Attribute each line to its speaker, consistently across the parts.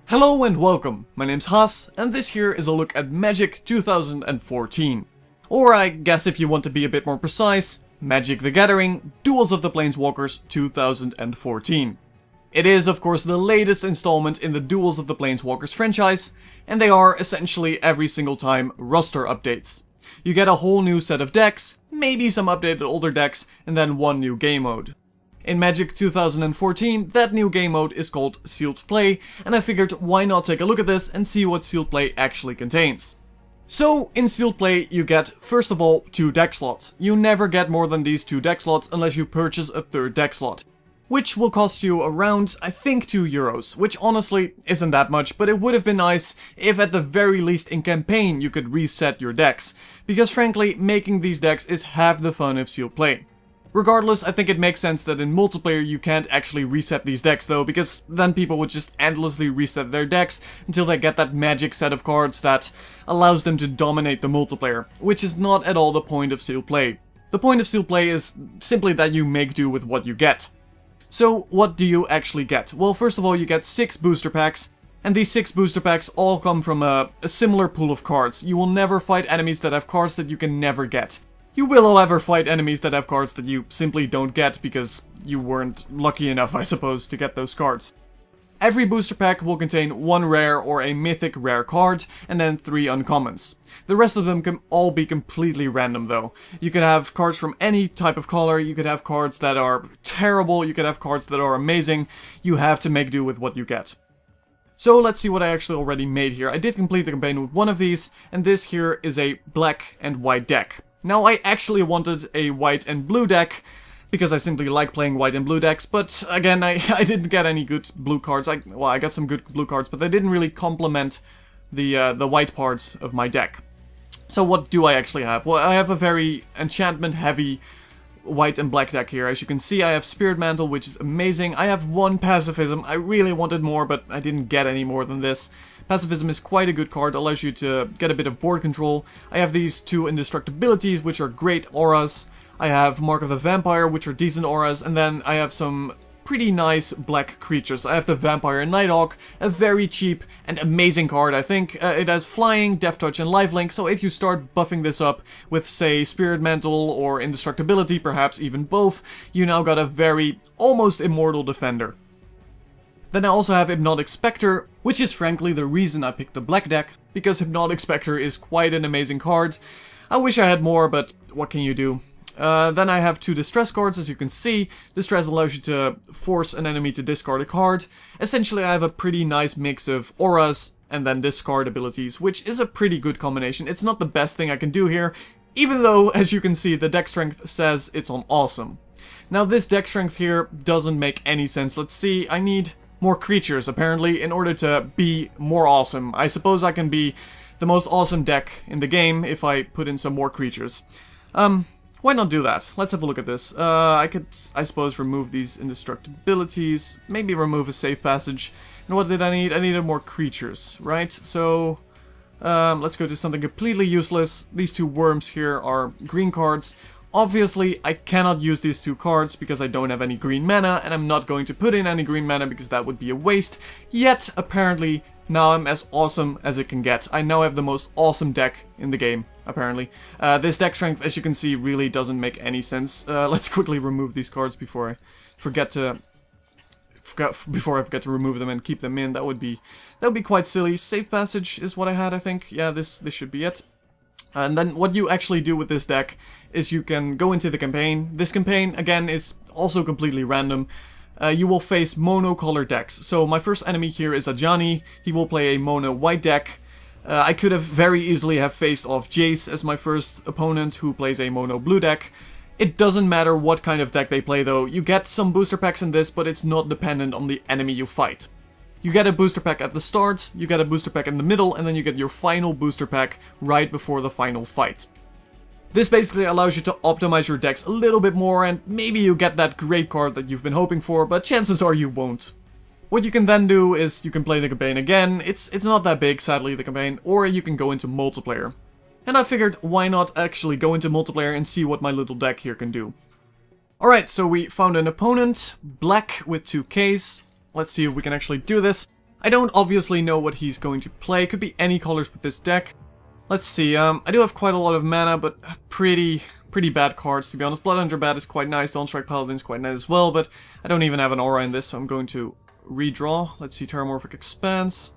Speaker 1: Hello and welcome, my name's Haas, and this here is a look at Magic 2014. Or I guess if you want to be a bit more precise, Magic the Gathering Duels of the Planeswalkers 2014. It is of course the latest installment in the Duels of the Planeswalkers franchise, and they are essentially every single time roster updates. You get a whole new set of decks, maybe some updated older decks, and then one new game mode. In Magic 2014, that new game mode is called Sealed Play, and I figured why not take a look at this and see what Sealed Play actually contains. So, in Sealed Play you get, first of all, 2 deck slots. You never get more than these 2 deck slots unless you purchase a 3rd deck slot. Which will cost you around, I think, €2, which honestly isn't that much, but it would have been nice if at the very least in campaign you could reset your decks, because frankly, making these decks is half the fun of Sealed Play. Regardless, I think it makes sense that in multiplayer you can't actually reset these decks though, because then people would just endlessly reset their decks until they get that magic set of cards that allows them to dominate the multiplayer, which is not at all the point of Sealed Play. The point of Sealed Play is simply that you make do with what you get. So, what do you actually get? Well, first of all, you get 6 booster packs, and these 6 booster packs all come from a similar pool of cards. You will never fight enemies that have cards that you can never get. You will, however, fight enemies that have cards that you simply don't get because you weren't lucky enough, I suppose, to get those cards. Every booster pack will contain 1 rare or a mythic rare card, and then 3 uncommons. The rest of them can all be completely random though. You can have cards from any type of color, you could have cards that are terrible, you could have cards that are amazing. You have to make do with what you get. So let's see what I actually already made here. I did complete the campaign with one of these, and this here is a black and white deck. Now, I actually wanted a white and blue deck, because I simply like playing white and blue decks, but again, I didn't get any good blue cards. I got some good blue cards, but they didn't really complement the white parts of my deck. So what do I actually have? Well, I have a very enchantment-heavy white and black deck here. As you can see, I have Spirit Mantle, which is amazing. I have 1 Pacifism. I really wanted more, but I didn't get any more than this. Pacifism is quite a good card, allows you to get a bit of board control. I have these 2 Indestructibilities, which are great auras. I have Mark of the Vampire, which are decent auras, and then I have some pretty nice black creatures. I have the Vampire Nighthawk, a very cheap and amazing card, I think. It has Flying, Death Touch, and Lifelink, so if you start buffing this up with, say, Spirit Mantle or Indestructibility, perhaps even both, you now got a very, almost immortal defender. Then I also have Hypnotic Spectre, which is frankly the reason I picked the black deck, because Hypnotic Spectre is quite an amazing card. I wish I had more, but what can you do? Then I have 2 Distress cards, as you can see. Distress allows you to force an enemy to discard a card. Essentially, I have a pretty nice mix of auras and then discard abilities, which is a pretty good combination. It's not the best thing I can do here, even though, as you can see, the deck strength says it's on awesome. Now, this deck strength here doesn't make any sense. Let's see, I need more creatures, apparently, in order to be more awesome. I suppose I can be the most awesome deck in the game if I put in some more creatures. Why not do that? Let's have a look at this. I could, I suppose, remove these indestructibilities, maybe remove a safe passage. And what did I need? I needed more creatures, right? So, let's go to something completely useless. These 2 worms here are green cards. Obviously, I cannot use these 2 cards because I don't have any green mana, and I'm not going to put in any green mana because that would be a waste. Yet, apparently, now I'm as awesome as it can get. I now have the most awesome deck in the game, apparently. This deck strength, as you can see, really doesn't make any sense. Let's quickly remove these cards before I forget to remove them and keep them in. That would be quite silly. Safe passage is what I had, I think. Yeah, this should be it. And then what you actually do with this deck is you can go into the campaign. This campaign, again, is also completely random. You will face mono-color decks. So my first enemy here is Ajani. He will play a mono-white deck. I could have very easily have faced off Jace as my first opponent, who plays a mono-blue deck. It doesn't matter what kind of deck they play though. You get some booster packs in this, but it's not dependent on the enemy you fight. You get a booster pack at the start, you get a booster pack in the middle, and then you get your final booster pack right before the final fight. This basically allows you to optimize your decks a little bit more, and maybe you get that great card that you've been hoping for, but chances are you won't. What you can then do is you can play the campaign again. It's not that big, sadly, the campaign, or you can go into multiplayer. And I figured, why not actually go into multiplayer and see what my little deck here can do. Alright, so we found an opponent, black with 2 Ks. Let's see if we can actually do this. I don't obviously know what he's going to play. Could be any colors with this deck. Let's see, I do have quite a lot of mana, but pretty bad cards, to be honest. Bloodhunter Bat is quite nice, Dawn Strike Paladin is quite nice as well, but I don't even have an aura in this, so I'm going to redraw. Let's see, Terramorphic Expanse.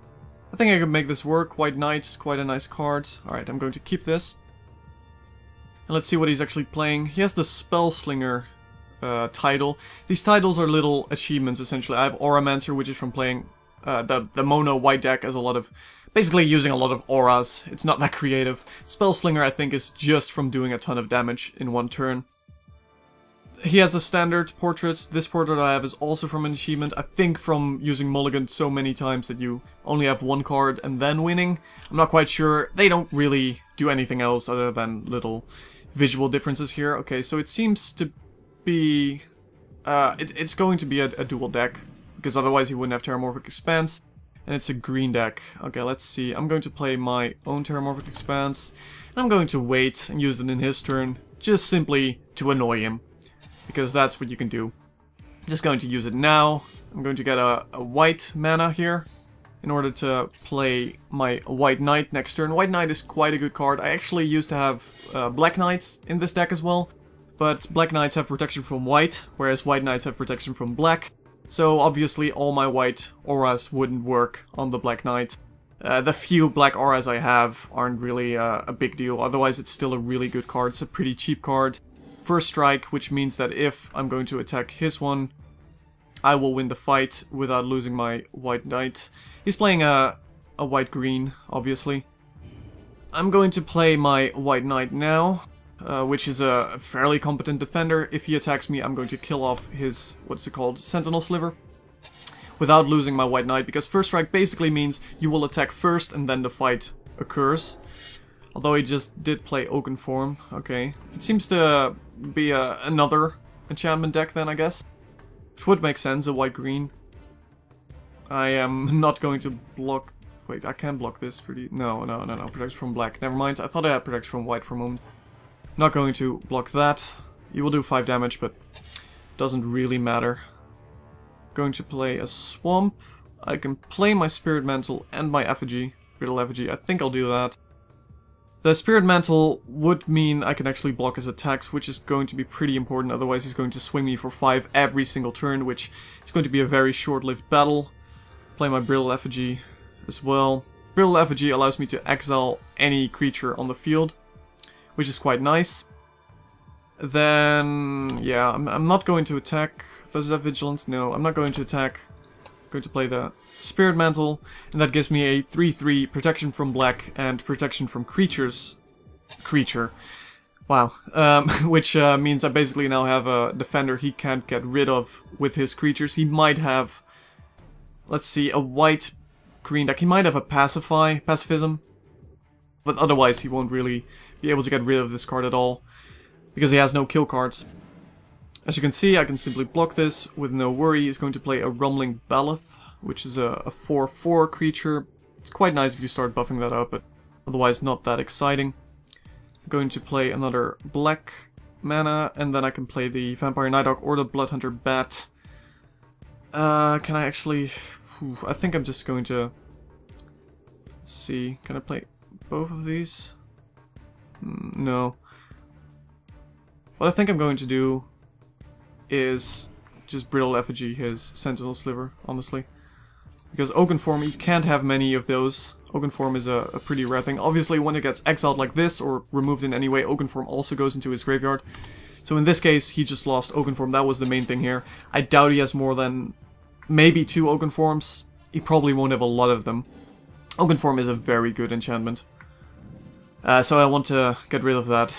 Speaker 1: I think I can make this work. White Knight is quite a nice card. Alright, I'm going to keep this. And let's see what he's actually playing. He has the Spellslinger title. These titles are little achievements, essentially. I have Auramancer, which is from playing the mono white deck, as a lot of... basically using a lot of auras. It's not that creative. Spellslinger, I think, is just from doing a ton of damage in one turn. He has a standard portrait. This portrait I have is also from an achievement. I think from using Mulligan so many times that you only have one card and then winning. I'm not quite sure. They don't really do anything else other than little visual differences here. Okay, so it seems to be... it's going to be a dual deck, because otherwise he wouldn't have Terramorphic Expanse. And it's a green deck. Okay, let's see. I'm going to play my own Terramorphic Expanse. And I'm going to wait and use it in his turn, just simply to annoy him. Because that's what you can do. I'm just going to use it now. I'm going to get a white mana here in order to play my White Knight next turn. White Knight is quite a good card. I actually used to have Black Knights in this deck as well. But Black Knights have protection from white, whereas White Knights have protection from black. So obviously all my white auras wouldn't work on the Black Knight. The few black auras I have aren't really a big deal, otherwise it's still a really good card. It's a pretty cheap card. First strike, which means that if I'm going to attack his one, I will win the fight without losing my White Knight. He's playing a white-green, obviously. I'm going to play my White Knight now. Which is a fairly competent defender. If he attacks me, I'm going to kill off his, what's it called, Sentinel Sliver, without losing my White Knight, because First Strike basically means you will attack first and then the fight occurs. Although he just did play Oakenform, okay. It seems to be another enchantment deck then, I guess. Which would make sense, a white-green. I am not going to block... Wait, I can block this pretty... No, protection from black. Never mind, I thought I had protection from white for a moment. Not going to block that. You will do 5 damage, but doesn't really matter. Going to play a Swamp. I can play my Spirit Mantle and my Effigy. Brittle Effigy. I think I'll do that. The Spirit Mantle would mean I can actually block his attacks, which is going to be pretty important. Otherwise he's going to swing me for 5 every single turn, which is going to be a very short-lived battle. Play my Brittle Effigy as well. Brittle Effigy allows me to exile any creature on the field, which is quite nice. Then, yeah, I'm not going to attack. Does it have Vigilance? No, I'm not going to attack. I'm going to play the Spirit Mantle, and that gives me a 3/3 protection from black and protection from creatures. Wow. Which means I basically now have a defender he can't get rid of with his creatures. He might have, let's see, a white-green deck. He might have a Pacifism. But otherwise he won't really be able to get rid of this card at all, because he has no kill cards. As you can see, I can simply block this with no worry. He's going to play a Rumbling Baloth, which is a 4/4 creature. It's quite nice if you start buffing that up, but otherwise not that exciting. I'm going to play another black mana, and then I can play the Vampire Nighthawk or the Bloodhunter Bat. Can I actually... I think I'm just going to... Let's see, can I play... both of these? No. What I think I'm going to do is just Brittle Effigy his Sentinel Sliver, honestly. Because Oakenform, you can't have many of those. Oakenform is a pretty rare thing. Obviously, when it gets exiled like this, or removed in any way, Oakenform also goes into his graveyard. So in this case, he just lost Oakenform. That was the main thing here. I doubt he has more than maybe 2 Oakenforms. He probably won't have a lot of them. Oakenform is a very good enchantment. So I want to get rid of that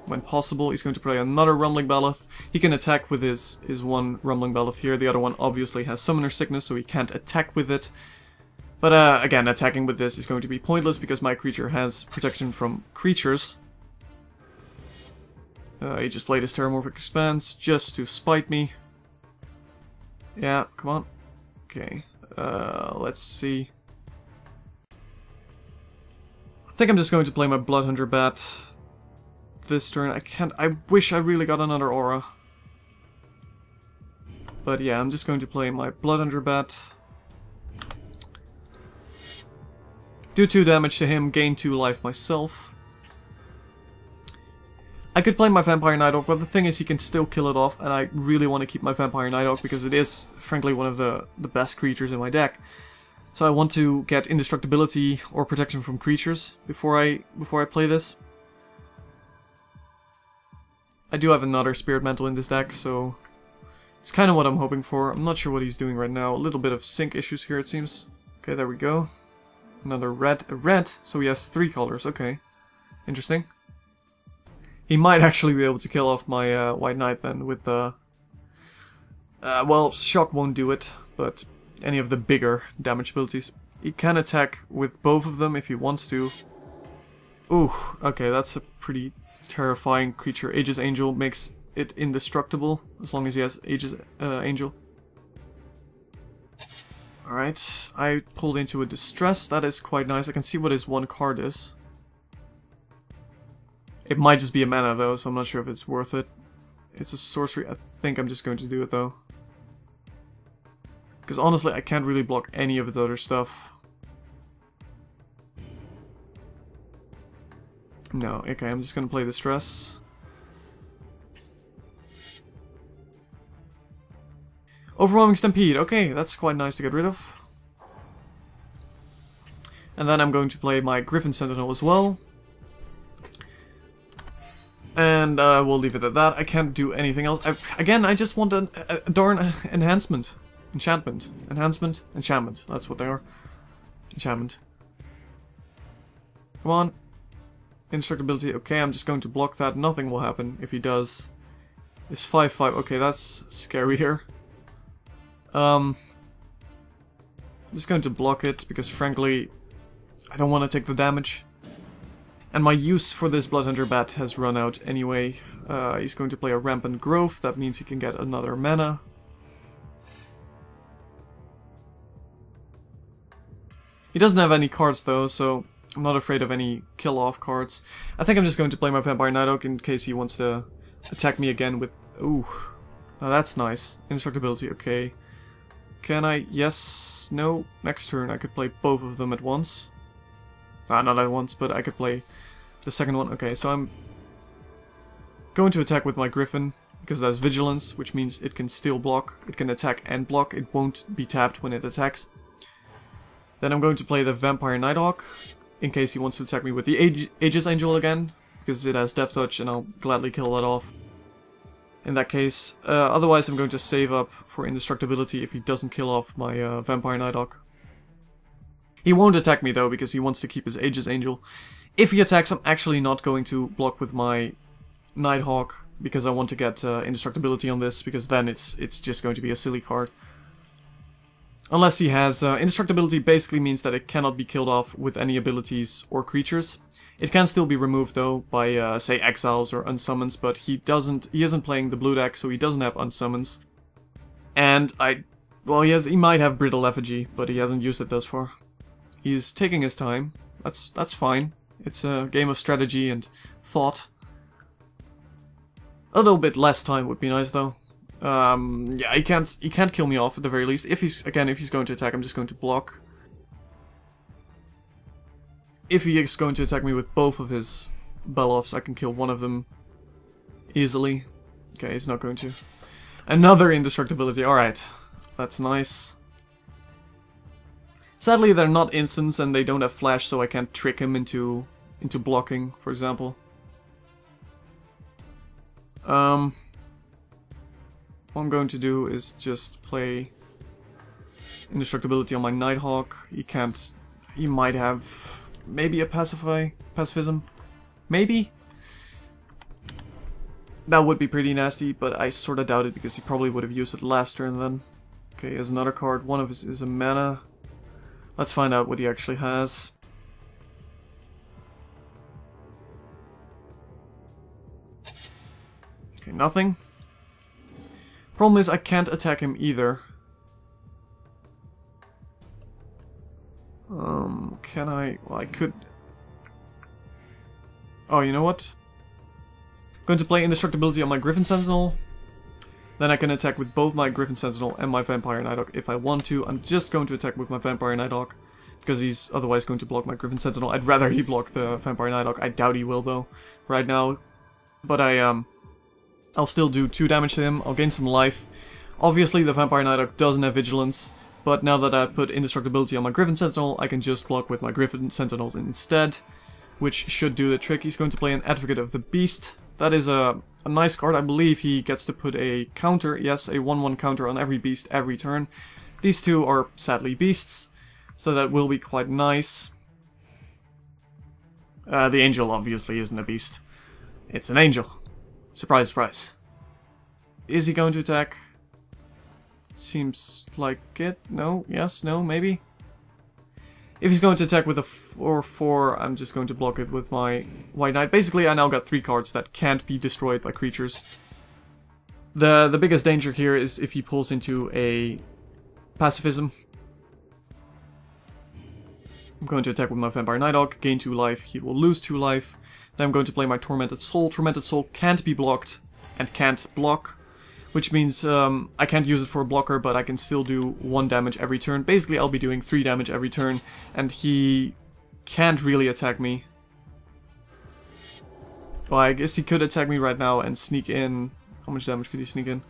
Speaker 1: when possible. He's going to play another Rumbling Baloth. He can attack with his one Rumbling Baloth here. The other one obviously has Summoner Sickness, so he can't attack with it. But again, attacking with this is going to be pointless because my creature has protection from creatures. He just played his Terramorphic Expanse just to spite me. Yeah, come on. Okay, let's see. I think I'm just going to play my Bloodhunter Bat this turn. I wish I really got another aura. But yeah, I'm just going to play my Bloodhunter Bat. Do 2 damage to him, gain 2 life myself. I could play my Vampire Nighthawk, but the thing is he can still kill it off, and I really want to keep my Vampire Nighthawk because it is, frankly, one of the best creatures in my deck. So I want to get indestructibility or protection from creatures before I play this. I do have another Spirit Mantle in this deck, so it's kind of what I'm hoping for. I'm not sure what he's doing right now. A little bit of sync issues here, it seems. Okay, there we go. Another red, so he has 3 colors. Okay, interesting. He might actually be able to kill off my White Knight then with the... well, Shock won't do it, but any of the bigger damage abilities. He can attack with both of them if he wants to. Ooh, okay, that's a pretty terrifying creature. Aegis Angel makes it indestructible, as long as he has Aegis Angel. Alright, I pulled into a Distress. That is quite nice. I can see what his 1 card is. It might just be a mana though, so I'm not sure if it's worth it. It's a sorcery. I think I'm just going to do it though. Because honestly, I can't really block any of the other stuff. No, okay, I'm just going to play Distress. Overwhelming Stampede. Okay, that's quite nice to get rid of. And then I'm going to play my Griffin Sentinel as well. And we'll leave it at that. I can't do anything else. Again, I just want a darn enhancement. Enchantment. Enhancement. Enchantment. That's what they are. Enchantment. Come on. Indestructibility. Okay, I'm just going to block that. Nothing will happen if he does. It's 5/5. Okay, that's scarier. I'm just going to block it because frankly, I don't want to take the damage. And my use for this Bloodhunter Bat has run out anyway. He's going to play a Rampant Growth. That means he can get another mana. He doesn't have any cards though, so I'm not afraid of any kill-off cards. I think I'm just going to play my Vampire Nighthawk in case he wants to attack me again with... Ooh. Now that's nice. Indestructibility, okay. Can I? Yes. No. Next turn I could play both of them at once. Not at once, but I could play the second one. Okay, so I'm going to attack with my Griffin, because that's Vigilance, which means it can still block. It can attack and block. It won't be tapped when it attacks. Then I'm going to play the Vampire Nighthawk, in case he wants to attack me with the Aegis Angel again, because it has Death Touch, and I'll gladly kill that off. In that case, otherwise I'm going to save up for indestructibility if he doesn't kill off my Vampire Nighthawk. He won't attack me though, because he wants to keep his Aegis Angel. If he attacks, I'm actually not going to block with my Nighthawk, because I want to get indestructibility on this, because then it's just going to be a silly card. Unless he has... indestructibility basically means that it cannot be killed off with any abilities or creatures. It can still be removed though by, say, exiles or unsummons, but he isn't playing the blue deck, so he doesn't have unsummons. And well, he might have Brittle Effigy, but he hasn't used it thus far. He's taking his time. That's fine. It's a game of strategy and thought. A little bit less time would be nice though. Yeah, he can't kill me off at the very least. If he's going to attack, I'm just going to block. If he is going to attack me with both of his Beloffs, I can kill one of them easily. Okay, he's not going to. Another indestructibility, alright. That's nice. Sadly, they're not instants and they don't have flash, so I can't trick him into blocking, for example. What I'm going to do is just play indestructibility on my Nighthawk. He might have maybe a pacifism. Maybe? That would be pretty nasty, but I sort of doubt it because he probably would have used it last turn then. Okay, here's another card. One of his is a mana. Let's find out what he actually has. Okay, nothing. Problem is I can't attack him either. Can I? Well, I could... Oh, you know what? I'm going to play Indestructibility on my Griffin Sentinel. Then I can attack with both my Griffin Sentinel and my Vampire Nighthawk if I want to. I'm just going to attack with my Vampire Nighthawk because he's otherwise going to block my Griffin Sentinel. I'd rather he block the Vampire Nighthawk. I doubt he will though, right now. But I'll still do 2 damage to him. I'll gain some life. Obviously the Vampire Nighthawk doesn't have Vigilance, but now that I've put Indestructibility on my Griffin Sentinel, I can just block with my Griffin Sentinels instead, which should do the trick. He's going to play an Advocate of the Beast. That is a nice card. I believe he gets to put a counter, yes, a 1/1 counter on every beast every turn. These 2 are sadly beasts, so that will be quite nice. The Angel obviously isn't a beast. It's an Angel. Surprise, surprise. Is he going to attack? Seems like it. No, yes, no, maybe. If he's going to attack with a 4/4, I'm just going to block it with my White Knight. Basically, I now got 3 cards that can't be destroyed by creatures. The biggest danger here is if he pulls into a Pacifism. I'm going to attack with my Vampire Nighthawk, gain 2 life, he will lose 2 life. Then I'm going to play my Tormented Soul. Tormented Soul can't be blocked and can't block, which means I can't use it for a blocker, but I can still do 1 damage every turn. Basically, I'll be doing 3 damage every turn, and he can't really attack me. Well, I guess he could attack me right now and sneak in. How much damage could he sneak in?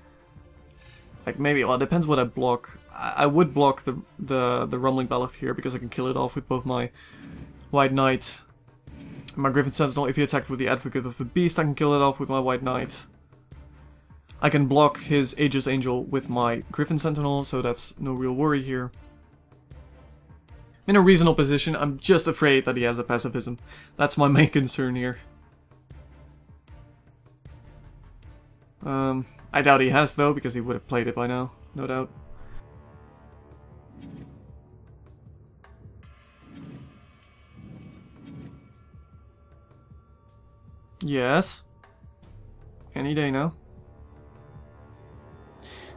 Speaker 1: Like maybe, well, it depends what I block. I would block the Rumbling Ballast here because I can kill it off with both my White Knight and my Griffin Sentinel. If he attacked with the Advocate of the Beast, I can kill it off with my White Knight. I can block his Aegis Angel with my Griffin Sentinel, so that's no real worry here. In a reasonable position, I'm just afraid that he has a Pacifism. That's my main concern here. I doubt he has though, because he would have played it by now, no doubt. Yes. Any day now.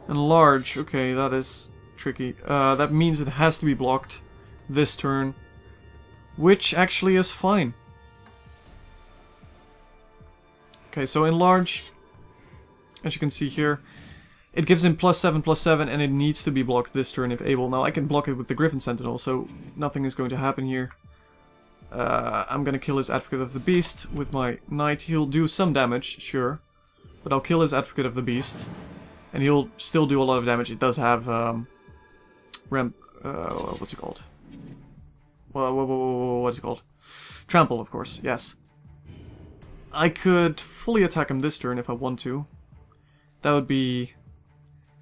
Speaker 1: And large, okay, that is tricky. That means it has to be blocked this turn, which actually is fine. Okay, so in large, as you can see here, it gives him +7/+7, and it needs to be blocked this turn if able. Now I can block it with the Griffin Sentinel, so nothing is going to happen here. I'm gonna kill his Advocate of the Beast with my Knight. He'll do some damage, sure, but I'll kill his Advocate of the Beast, and he'll still do a lot of damage. It does have what's it called? What's it called? Trample, of course. Yes. I could fully attack him this turn if I want to. That would be,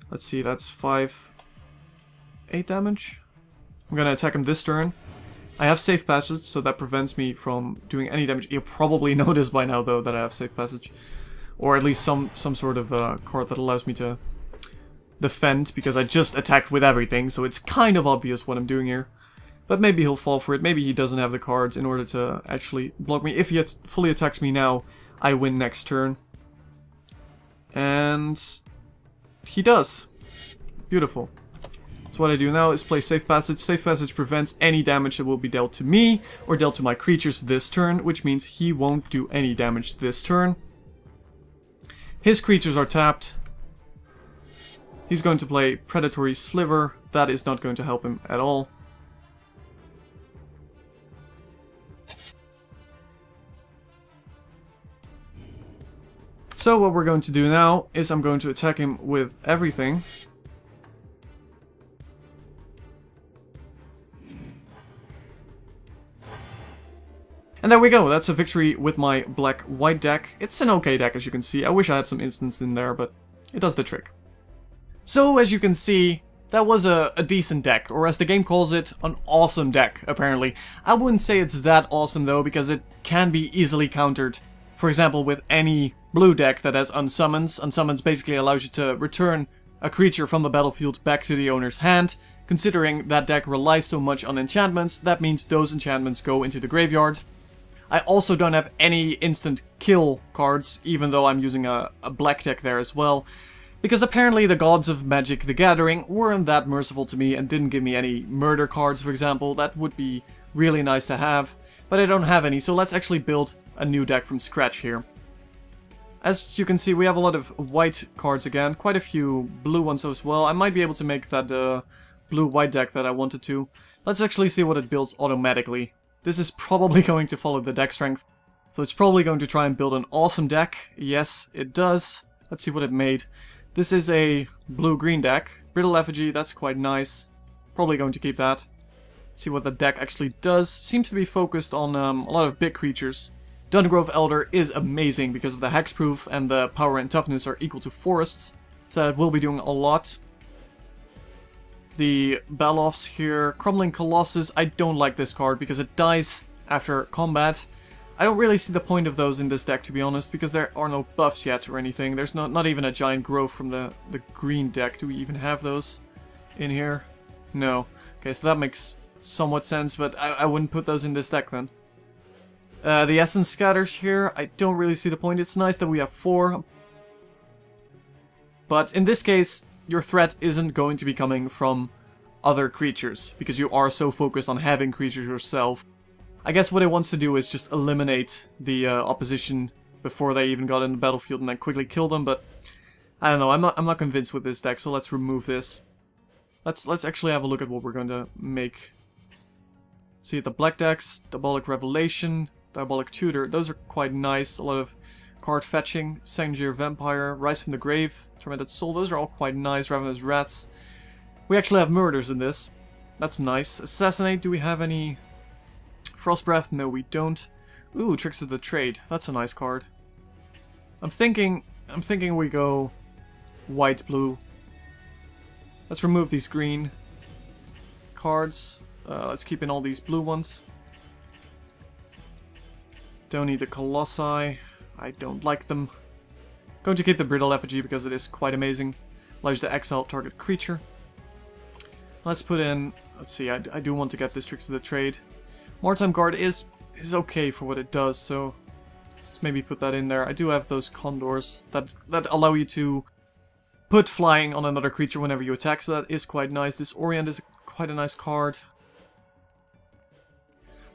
Speaker 1: let's see, that's 8 damage. I'm gonna attack him this turn. I have Safe Passage, so that prevents me from doing any damage. You'll probably notice by now, though, that I have Safe Passage. Or at least some sort of card that allows me to defend, because I just attacked with everything, so it's kind of obvious what I'm doing here. But maybe he'll fall for it. Maybe he doesn't have the cards in order to actually block me. If he fully attacks me now, I win next turn. And he does. Beautiful. So what I do now is play Safe Passage. Safe Passage prevents any damage that will be dealt to me or dealt to my creatures this turn, which means he won't do any damage this turn. His creatures are tapped. He's going to play Predatory Sliver. That is not going to help him at all. So what we're going to do now is I'm going to attack him with everything. And there we go, that's a victory with my black-white deck. It's an okay deck, as you can see. I wish I had some instants in there, but it does the trick. So, as you can see, that was a decent deck, or as the game calls it, an awesome deck, apparently. I wouldn't say it's that awesome, though, because it can be easily countered. For example, with any blue deck that has Unsummons. Unsummons basically allows you to return a creature from the battlefield back to the owner's hand. Considering that deck relies so much on enchantments, that means those enchantments go into the graveyard. I also don't have any instant kill cards, even though I'm using a black deck there as well. Because apparently the gods of Magic the Gathering weren't that merciful to me and didn't give me any murder cards, for example. That would be really nice to have, but I don't have any, so let's actually build a new deck from scratch here. As you can see, we have a lot of white cards again, quite a few blue ones as well. I might be able to make that blue-white deck that I wanted to. Let's actually see what it builds automatically. This is probably going to follow the deck strength. So it's probably going to try and build an awesome deck. Yes, it does. Let's see what it made. This is a blue-green deck. Brittle Effigy, that's quite nice. Probably going to keep that. See what the deck actually does. Seems to be focused on a lot of big creatures. Dungrove Elder is amazing because of the hexproof and the power and toughness are equal to forests. So that will be doing a lot. The Balofs here. Crumbling Colossus. I don't like this card because it dies after combat. I don't really see the point of those in this deck, to be honest, because there are no buffs yet or anything. There's not even a giant growth from the green deck. Do we even have those in here? No. Okay, so that makes somewhat sense, but I wouldn't put those in this deck then. The Essence Scatters here, I don't really see the point. It's nice that we have 4. But in this case, your threat isn't going to be coming from other creatures, because you are so focused on having creatures yourself. I guess what it wants to do is just eliminate the opposition before they even got in the battlefield and then quickly kill them, but I don't know, I'm not convinced with this deck, so let's remove this. Let's actually have a look at what we're going to make. See, the black decks, Diabolic Revelation, Diabolic Tutor, those are quite nice. A lot of card fetching, Sangir Vampire, Rise from the Grave, Tormented Soul, those are all quite nice. Ravenous Rats. We actually have Murders in this. That's nice. Assassinate, do we have any? Frost Breath, no we don't. Ooh, Tricks of the Trade, that's a nice card. I'm thinking we go white, blue. Let's remove these green cards. Let's keep in all these blue ones. Don't need the Colossi. I don't like them. Going to keep the Brittle Effigy because it is quite amazing. Allows you to exile target creature. Let's put in... Let's see, I do want to get this Tricks of the Trade. Maritime Guard is okay for what it does, so let's maybe put that in there. I do have those Condors that allow you to put flying on another creature whenever you attack, so that is quite nice. This Orient is quite a nice card.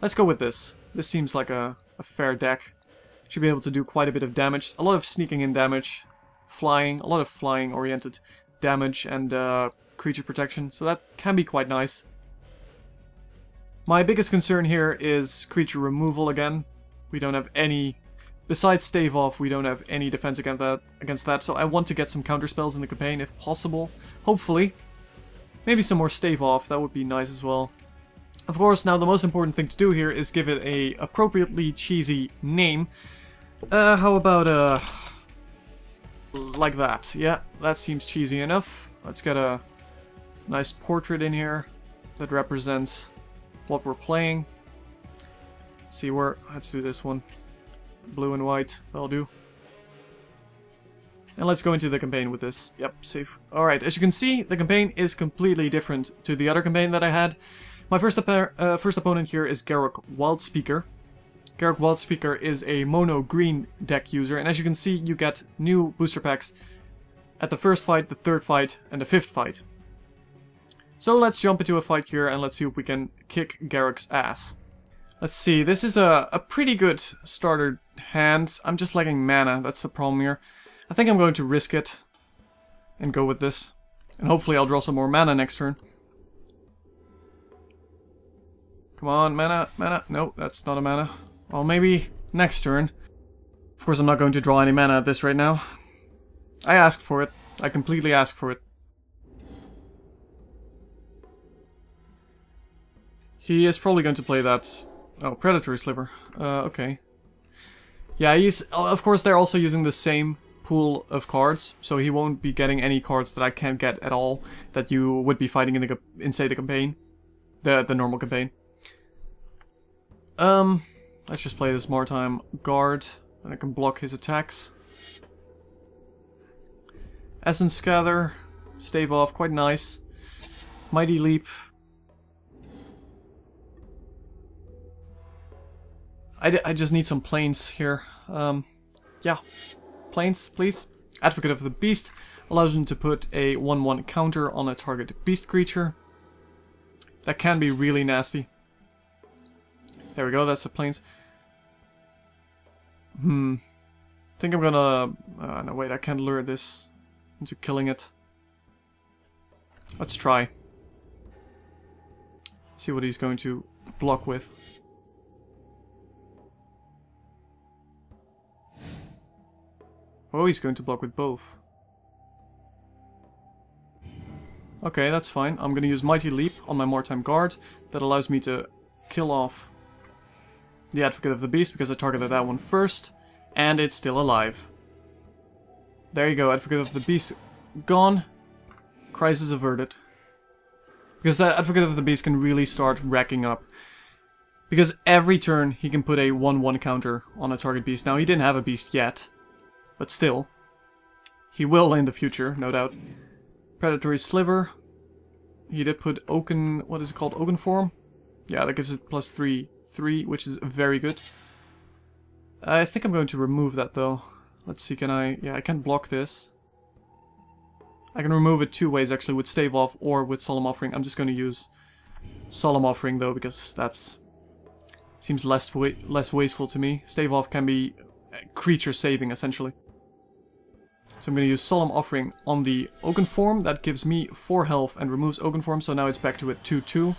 Speaker 1: Let's go with this. This seems like a fair deck. Should be able to do quite a bit of damage. A lot of sneaking in damage, flying, a lot of flying oriented damage and creature protection, so that can be quite nice. My biggest concern here is creature removal again. We don't have any, besides Stave Off, we don't have any defense against that, so I want to get some counterspells in the campaign if possible. Hopefully. Maybe some more Stave Off, that would be nice as well. Of course, now the most important thing to do here is give it a appropriately cheesy name. How about, like that. Yeah, that seems cheesy enough. Let's get a nice portrait in here that represents what we're playing. See where, let's do this one. Blue and white, that'll do. And let's go into the campaign with this. Yep, safe. Alright, as you can see, the campaign is completely different to the other campaign that I had. My first opponent here is Garruk Wildspeaker. Garruk Wildspeaker is a mono green deck user, and as you can see, you get new booster packs at the first fight, the third fight, and the fifth fight. So let's jump into a fight here and let's see if we can kick Garruk's ass. Let's see, this is a pretty good starter hand. I'm just lacking mana, that's the problem here. I think I'm going to risk it and go with this. And hopefully I'll draw some more mana next turn. Come on, mana, mana. No, that's not a mana. Well, maybe next turn. Of course, I'm not going to draw any mana at this right now. I asked for it. I completely asked for it. He is probably going to play that... Oh, Predatory Sliver. Okay. Yeah, of course, they're also using the same pool of cards, so he won't be getting any cards that I can't get at all that you would be fighting in inside the campaign. The normal campaign. Let's just play this Maritime Guard, and I can block his attacks. Essence Gather, Stave Off, quite nice. Mighty Leap. I just need some planes here. Yeah. Planes, please. Advocate of the Beast allows him to put a 1/1 counter on a target beast creature. That can be really nasty. There we go, that's the planes. I think I'm gonna... no, wait, I can't lure this into killing it. Let's try. See what he's going to block with. Oh, he's going to block with both. Okay, that's fine. I'm going to use Mighty Leap on my Maritime Guard. That allows me to kill off the Advocate of the Beast because I targeted that one first. And it's still alive. There you go, Advocate of the Beast gone. Crisis averted. Because that Advocate of the Beast can really start racking up. Because every turn he can put a 1/1 counter on a target beast. Now he didn't have a beast yet. But still. He will in the future, no doubt. Predatory Sliver. He did put Oaken, what is it called? Oaken Form? Yeah, that gives it +3/3, which is very good. I think I'm going to remove that though. Let's see, can I... Yeah, I can block this. I can remove it two ways actually, with Stave Off or with Solemn Offering. I'm just going to use Solemn Offering though, because that's... seems less wasteful to me. Stave Off can be creature saving essentially. So I'm going to use Solemn Offering on the Oaken Form. That gives me 4 health and removes Oaken Form, so now it's back to a 2/2.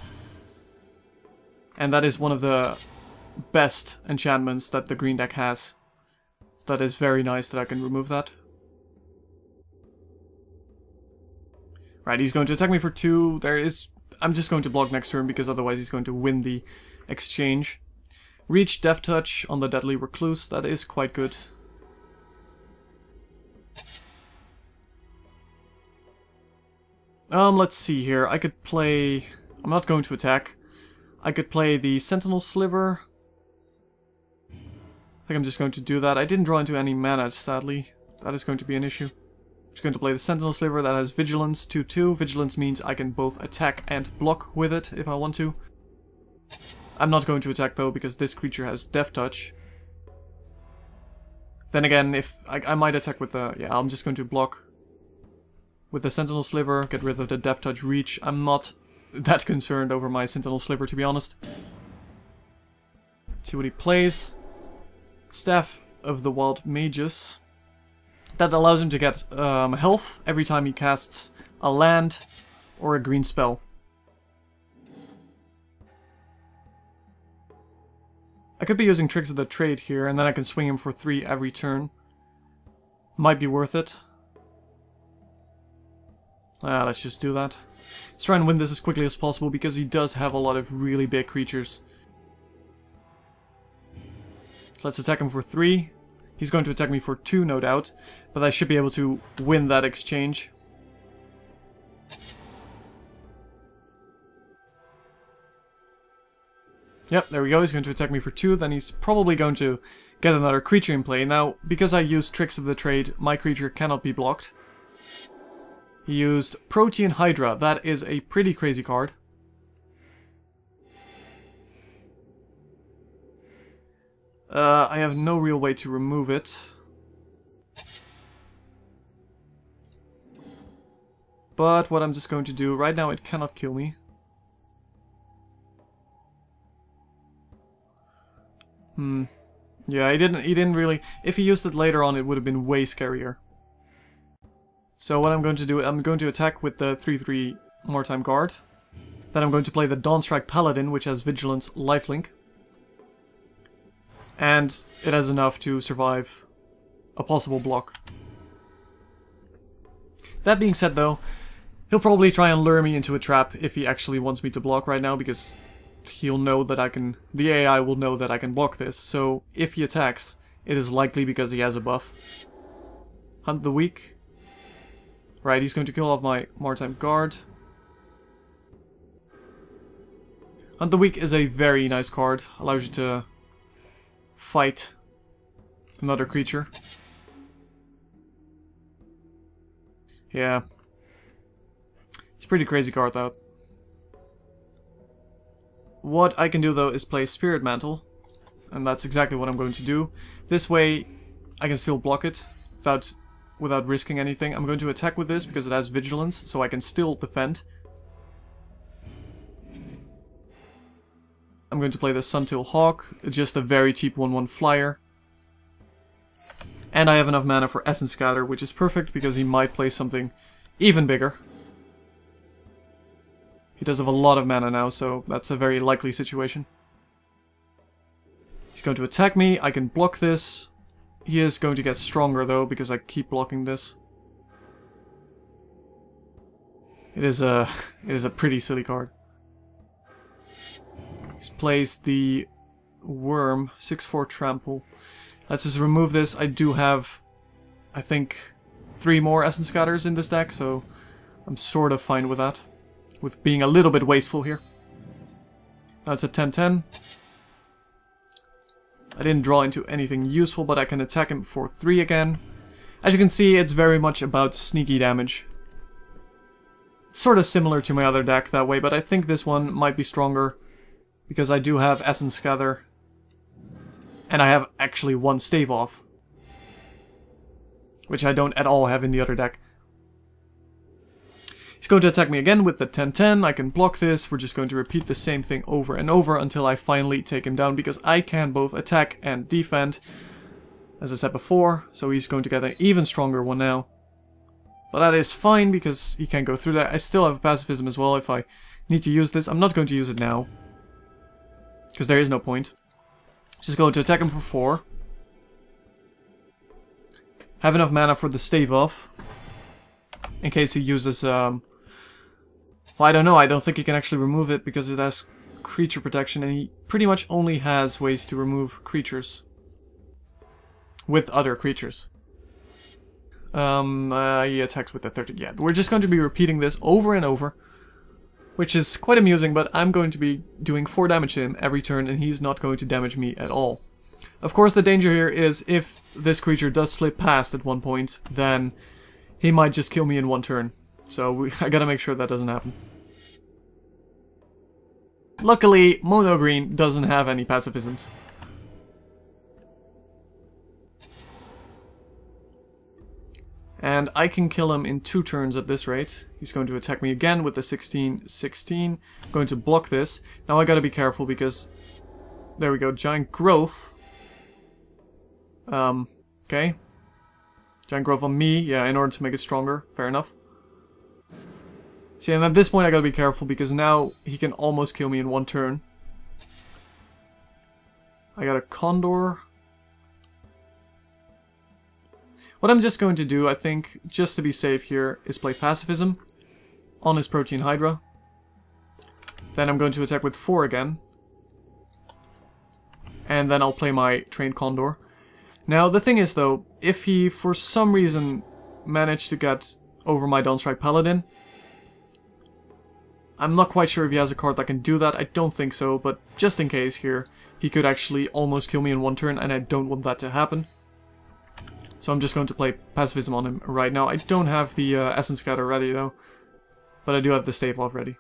Speaker 1: And that is one of the best enchantments that the green deck has. So that is very nice that I can remove that. Right, he's going to attack me for 2. I'm just going to block next turn because otherwise he's going to win the exchange. Reach, Death Touch on the Deadly Recluse. That is quite good. Let's see here. I could play... I'm not going to attack. I could play the Sentinel Sliver. I think I'm just going to do that. I didn't draw into any mana, sadly. That is going to be an issue. I'm just going to play the Sentinel Sliver. That has Vigilance 2/2. Vigilance means I can both attack and block with it if I want to. I'm not going to attack though, because this creature has Death Touch. Then again, if I might attack with the... Yeah, I'm just going to block with the Sentinel Sliver, get rid of the Death Touch Reach. I'm not that concerned over my Sentinel Sliver, to be honest. See what he plays. Staff of the Wild Mages. That allows him to get health every time he casts a land or a green spell. I could be using Tricks of the Trade here, and then I can swing him for 3 every turn. Might be worth it. Let's just do that. Let's try and win this as quickly as possible, because he does have a lot of really big creatures. So let's attack him for 3. He's going to attack me for 2, no doubt, but I should be able to win that exchange. Yep, there we go. He's going to attack me for 2, then he's probably going to get another creature in play. Now, because I used Tricks of the Trade, my creature cannot be blocked. He used Protean Hydra. That is a pretty crazy card. I have no real way to remove it. But what I'm just going to do, right now it cannot kill me. Yeah, he didn't really... If he used it later on, it would have been way scarier. So what I'm going to do, I'm going to attack with the 3/3 Maritime Guard. Then I'm going to play the Dawnstrike Paladin, which has Vigilance Lifelink. And it has enough to survive a possible block. That being said though, he'll probably try and lure me into a trap if he actually wants me to block right now, because he'll know that I can... The AI will know that I can block this, so if he attacks, it is likely because he has a buff. Hunt the Weak. Right, he's going to kill off my Maritime Guard. Hunt the Weak is a very nice card. Allows you to fight another creature. Yeah. It's a pretty crazy card though. What I can do though is play Spirit Mantle. And that's exactly what I'm going to do. This way I can still block it without risking anything. I'm going to attack with this because it has Vigilance, so I can still defend. I'm going to play the Suntail Hawk, just a very cheap 1/1 flyer. And I have enough mana for Essence Scatter, which is perfect because he might play something even bigger. He He does have a lot of mana now, so that's a very likely situation. He's going to attack me. I can block this. He is going to get stronger though, because I keep blocking this. It is a pretty silly card. He's placed the worm, 6/4 trample. Let's just remove this. I do have, I think, 3 more Essence Scatters in this deck, so I'm sort of fine with that. With being a little bit wasteful here. That's a 10/10. I didn't draw into anything useful, but I can attack him for 3 again. As you can see, it's very much about sneaky damage. It's sort of similar to my other deck that way, but I think this one might be stronger. Because I do have Essence Gather. And I have actually 1 Stave Off. Which I don't at all have in the other deck. He's going to attack me again with the 10/10. I can block this. We're just going to repeat the same thing over and over until I finally take him down. Because I can both attack and defend. As I said before. So he's going to get an even stronger one now. But that is fine because he can't go through that. I still have pacifism as well if I need to use this. I'm not going to use it now. Because there is no point. Just going to attack him for 4. Have enough mana for the Stave Off. In case he uses... well, I don't know. I don't think he can actually remove it because it has creature protection. And he pretty much only has ways to remove creatures. With other creatures. He attacks with the 13. Yeah, we're just going to be repeating this over and over. Which is quite amusing, but I'm going to be doing 4 damage to him every turn, and he's not going to damage me at all. Of course, the danger here is if this creature does slip past at one point, then he might just kill me in 1 turn. So I gotta make sure that doesn't happen. Luckily, Mono Green doesn't have any pacifisms. And I can kill him in 2 turns at this rate. He's going to attack me again with the 16/16. Going to block this. Now I gotta be careful because... There we go, Giant Growth. Okay. Giant Growth on me, yeah, in order to make it stronger. Fair enough. See, and at this point I gotta be careful because now he can almost kill me in 1 turn. I got a Condor. What I'm just going to do, I think, just to be safe here, is play Pacifism on his Protein Hydra. Then I'm going to attack with 4 again. And then I'll play my Trained Condor. Now, the thing is, though, if he, for some reason, managed to get over my Dawnstrike Paladin, I'm not quite sure if he has a card that can do that. I don't think so, but just in case here, he could actually almost kill me in 1 turn, and I don't want that to happen. So I'm just going to play Pacifism on him right now. I don't have the Essence Scatter ready, though. But I do have the Stave Off ready.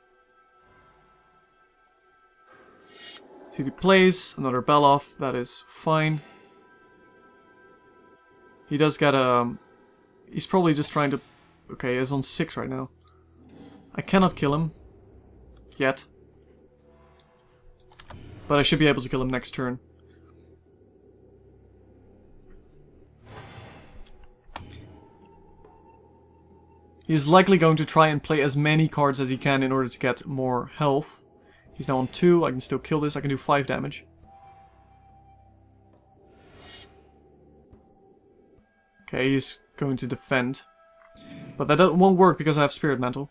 Speaker 1: So he plays another Beloth. That is fine. He does get a... he's probably just trying to... Okay, he's on 6 right now. I cannot kill him. Yet. But I should be able to kill him next turn. He's likely going to try and play as many cards as he can in order to get more health. He's now on 2, I can still kill this, I can do 5 damage. Okay, he's going to defend. But that won't work because I have Spirit Mantle.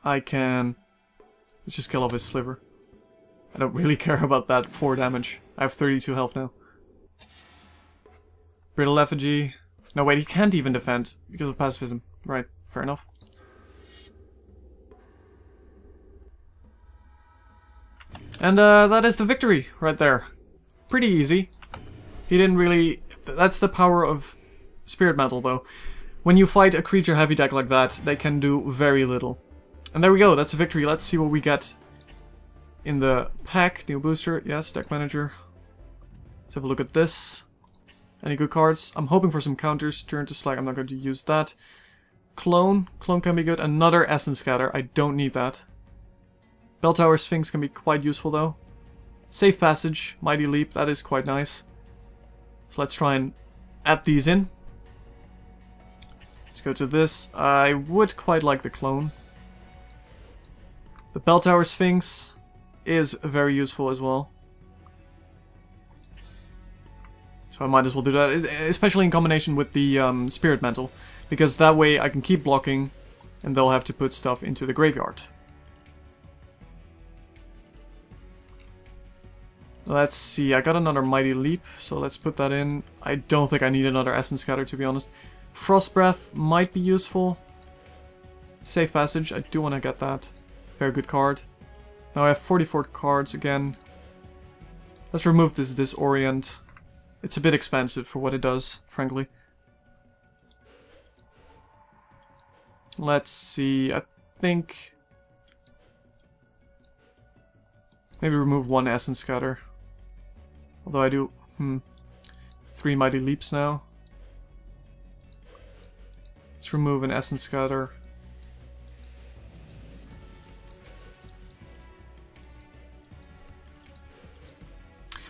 Speaker 1: I can... let's just kill off his Sliver. I don't really care about that 4 damage. I have 32 health now. Brittle Effigy... No, wait, he can't even defend because of Pacifism. Right, fair enough. And that is the victory right there. Pretty easy. He didn't really... That's the power of Spirit Mantle, though. When you fight a creature heavy deck like that, they can do very little. And there we go, that's a victory. Let's see what we get in the pack. New booster, yes, deck manager. Let's have a look at this. Any good cards? I'm hoping for some counters. Turn to Slag, I'm not going to use that. Clone. Clone can be good. Another Essence Scatter. I don't need that. Bell Tower Sphinx can be quite useful though. Safe Passage. Mighty Leap. That is quite nice. So let's try and add these in. Let's go to this. I would quite like the Clone. The Bell Tower Sphinx is very useful as well. So I might as well do that, especially in combination with the Spirit Mantle. Because that way I can keep blocking, and they'll have to put stuff into the graveyard. Let's see, I got another Mighty Leap, so let's put that in. I don't think I need another Essence Scatter, to be honest. Frost Breath might be useful. Safe Passage, I do want to get that. Very good card. Now I have 44 cards again. Let's remove this Disorient. It's a bit expensive for what it does, frankly. Let's see, I think... maybe remove one Essence Scatter. Although I do... 3 Mighty Leaps now. Let's remove an Essence Scatter.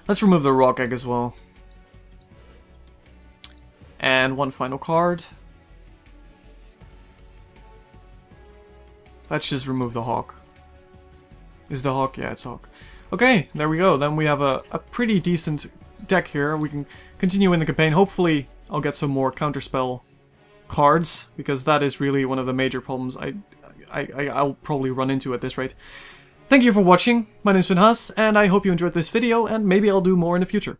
Speaker 1: Let's remove the Rock Egg as well. And one final card. Let's just remove the Hawk. Is the Hawk? Yeah, it's Hawk. Okay, there we go. Then we have a pretty decent deck here. We can continue in the campaign. Hopefully, I'll get some more counterspell cards, because that is really one of the major problems I'll probably run into at this rate. Thank you for watching. My name's been Huss, and I hope you enjoyed this video, and maybe I'll do more in the future.